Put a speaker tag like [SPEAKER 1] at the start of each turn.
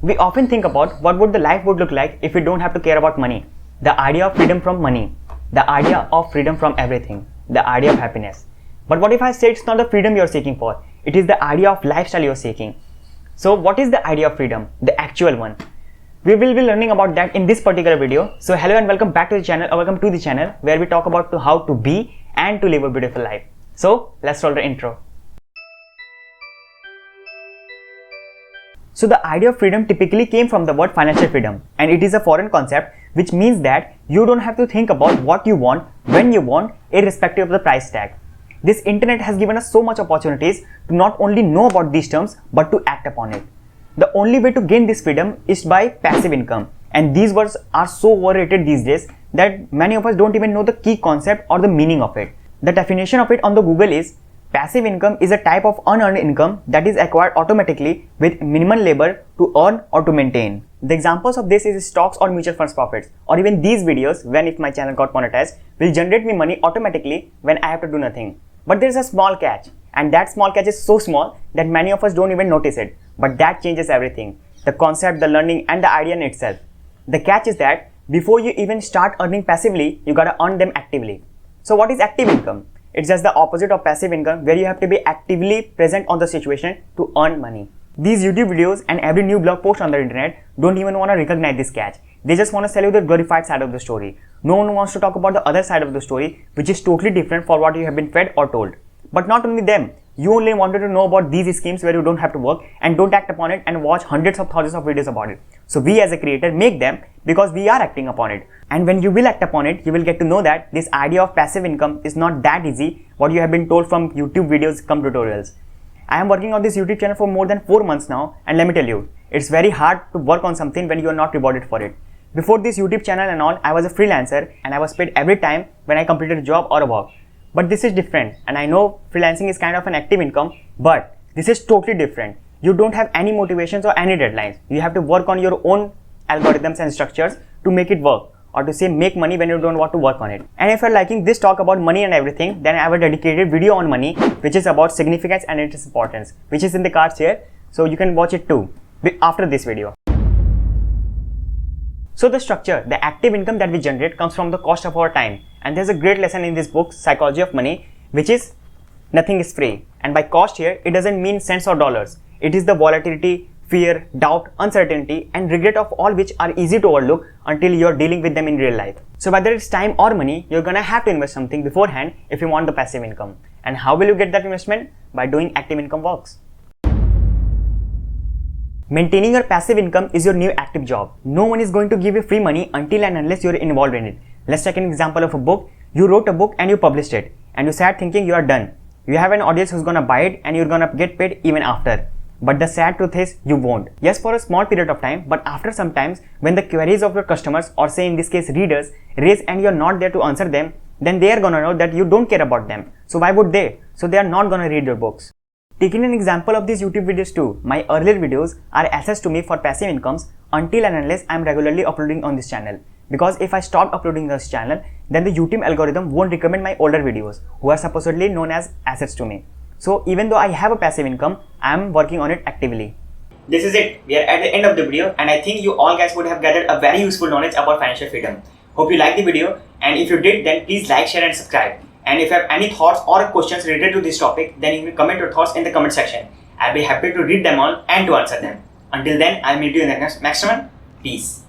[SPEAKER 1] We often think about what would the life would look like if we don't have to care about money. The idea of freedom from money. The idea of freedom from everything. The idea of happiness. But what if I say it's not the freedom you're seeking for? It is the idea of lifestyle you're seeking. So what is the idea of freedom? The actual one. We will be learning about that in this particular video. So hello and welcome back to the channel, or welcome to the channel where we talk about how to be and to live a beautiful life. So let's roll the intro. So the idea of freedom typically came from the word financial freedom, and it is a foreign concept which means that you don't have to think about what you want, when you want, irrespective of the price tag. This internet has given us so much opportunities to not only know about these terms but to act upon it. The only way to gain this freedom is by passive income, and these words are so overrated these days that many of us don't even know the key concept or the meaning of it. The definition of it on the Google is: passive income is a type of unearned income that is acquired automatically with minimal labor to earn or to maintain. The examples of this is stocks or mutual funds profits, or even these videos when, if my channel got monetized, will generate me money automatically when I have to do nothing. But there is a small catch, and that small catch is so small that many of us don't even notice it. But that changes everything. The concept, the learning, and the idea in itself. The catch is that before you even start earning passively, you gotta earn them actively. So what is active income? It's just the opposite of passive income, where you have to be actively present on the situation to earn money. These YouTube videos and every new blog post on the internet don't even want to recognize this catch. They just want to sell you the glorified side of the story. No one wants to talk about the other side of the story, which is totally different for what you have been fed or told. But not only them, you only wanted to know about these schemes where you don't have to work and don't act upon it and watch hundreds of thousands of videos about it. So we as a creator make them because we are acting upon it. And when you will act upon it, you will get to know that this idea of passive income is not that easy what you have been told from YouTube videos come tutorials. I am working on this YouTube channel for more than 4 months now, and let me tell you, it's very hard to work on something when you are not rewarded for it. Before this YouTube channel and all, I was a freelancer and I was paid every time when I completed a job or a work. But this is different, and I know freelancing is kind of an active income, but this is totally different. You don't have any motivations or any deadlines. You have to work on your own algorithms and structures to make it work, or to say make money when you don't want to work on it. And if you're liking this talk about money and everything, then I have a dedicated video on money which is about significance and its importance, which is in the cards here, so you can watch it too after this video. So the structure, the active income that we generate comes from the cost of our time, and there's a great lesson in this book, Psychology of Money, which is nothing is free. And by cost here, it doesn't mean cents or dollars. It is the volatility, fear, doubt, uncertainty, and regret of all which are easy to overlook until you're dealing with them in real life. So whether it's time or money, you're gonna have to invest something beforehand if you want the passive income. And how will you get that investment? By doing active income works. Maintaining your passive income is your new active job. No one is going to give you free money until and unless you're involved in it. Let's take an example of a book. You wrote a book and you published it, and you sat thinking you are done. You have an audience who's gonna buy it and you're gonna get paid even after. But the sad truth is, you won't. Yes, for a small period of time, but after some times, when the queries of your customers, or say in this case readers, raise and you're not there to answer them, then they are gonna know that you don't care about them. So why would they? So they are not gonna read your books. Taking an example of these YouTube videos too, my earlier videos are assets to me for passive incomes until and unless I am regularly uploading on this channel. Because if I stop uploading this channel, then the YouTube algorithm won't recommend my older videos, who are supposedly known as assets to me. So even though I have a passive income, I am working on it actively. This is it. We are at the end of the video, and I think you all guys would have gathered a very useful knowledge about financial freedom. Hope you liked the video, and if you did, then please like, share and subscribe. And if you have any thoughts or questions related to this topic, then you can comment your thoughts in the comment section. I'll be happy to read them all and to answer them. Until then, I'll meet you in the next one. Peace.